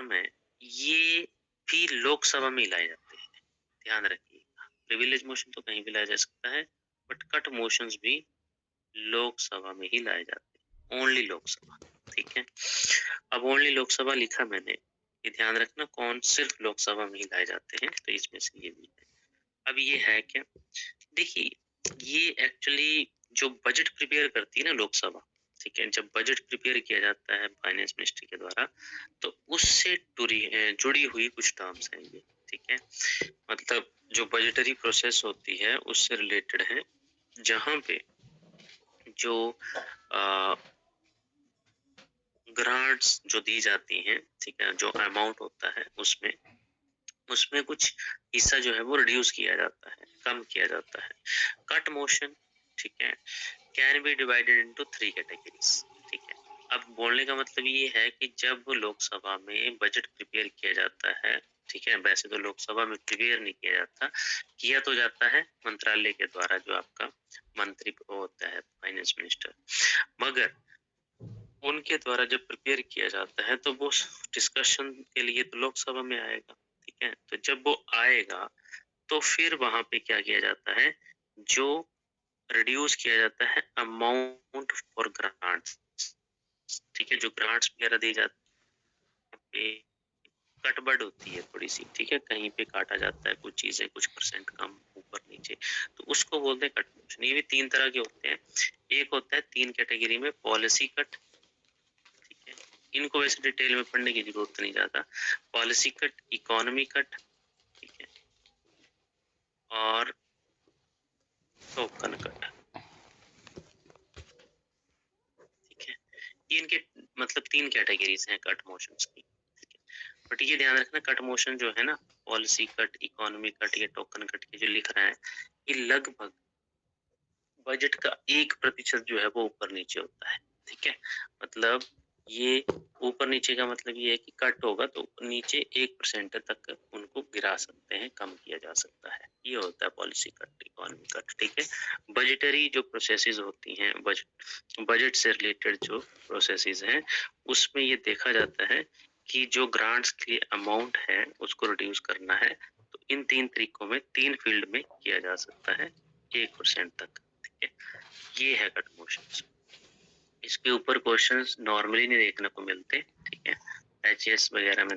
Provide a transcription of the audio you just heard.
Term है ये भी लोकसभा में ही लाए जाते हैं, ध्यान रखिएगा। प्रिविलेज मोशन तो कहीं भी लाया जा सकता है, बट कट मोशंस भी लोकसभा में ही लाए जाते हैं, ओनली लोकसभा। ठीक है, अब ओनली लोकसभा लिखा मैंने, ये ध्यान रखना कौन सिर्फ लोकसभा में ही लाए जाते हैं, तो इसमें से ये भी है। अब ये है क्या, देखिए ये एक्चुअली जो बजट प्रिपेयर करती है ना लोकसभा, ठीक है, जब बजट प्रिपेयर किया जाता है फाइनेंस मिनिस्ट्री के द्वारा, तो उससे जुड़ी हुई कुछ टर्म्स हैं ये, ठीक है। मतलब जो बजटरी प्रोसेस होती है उससे रिलेटेड है, जहां पे जो ग्रांट्स जो दी जाती हैं, ठीक है, जो अमाउंट होता है उसमें कुछ हिस्सा जो है वो रिड्यूस किया जाता है, कम किया जाता है। कट मोशन, ठीक है, can be divided into 3 categories, ठीक है। अब बोलने का मतलब ये है कि जब लोकसभा में बजट प्रिपेयर किया जाता है, ठीक है, वैसे तो लोकसभा में प्रिपेयर नहीं किया जाता, किया तो जाता है मंत्रालय के द्वारा, जो आपका मंत्री होता है फाइनेंस मिनिस्टर, मगर उनके द्वारा जब प्रिपेयर किया जाता है तो वो डिस्कशन के लिए तो लोकसभा में आएगा, ठीक है। तो जब वो आएगा तो फिर वहां पे क्या किया जाता है, जो रिड्यूस किया जाता है अमाउंट फॉर ग्रांट्स, ठीक है, जो ग्रांट्स वगैरह दी जाती है, कटबड होती है थोड़ी सी, ठीक है, कहीं पे काटा जाता है कुछ चीजें, कुछ परसेंट कम ऊपर नीचे, तो उसको बोलते हैं कट मोशन। ये भी 3 तरह के होते हैं, एक होता है 3 कैटेगरी में पॉलिसी कट, ठीक है, इनको वैसे डिटेल में पढ़ने की जरूरत नहीं ज्यादा, पॉलिसी कट, इकोनॉमी कट, ठीक है, और टोकन कट, ठीक है। ये इनके मतलब 3 कैटेगरीज हैं कट मोशंस की, ठीक है। बट ये ध्यान रखना कट मोशन जो है ना, पॉलिसी कट, इकोनॉमी कट, ये टोकन कट के जो लिख रहा है, ये लगभग बजट का 1% जो है वो ऊपर नीचे होता है, ठीक है। मतलब ये ऊपर नीचे का मतलब ये है कि कट होगा तो नीचे 1% तक उनको गिरा सकते हैं, कम किया जा सकता है, ये होता है पॉलिसी कट, इकोनॉमी कट, ठीक है। बजटरी जो प्रोसेसेस होती हैं, बजट से रिलेटेड जो प्रोसेसेस हैं, उसमें ये देखा जाता है कि जो ग्रांट्स के लिए अमाउंट है उसको रिड्यूस करना है, तो इन 3 तरीकों में 3 फील्ड में किया जा सकता है 1% तक, ठीक है। ये है कट मोशंस। इसके ऊपर क्वेश्चंस नॉर्मली नहीं देखने को मिलते, ठीक है, एचएस वगैरह में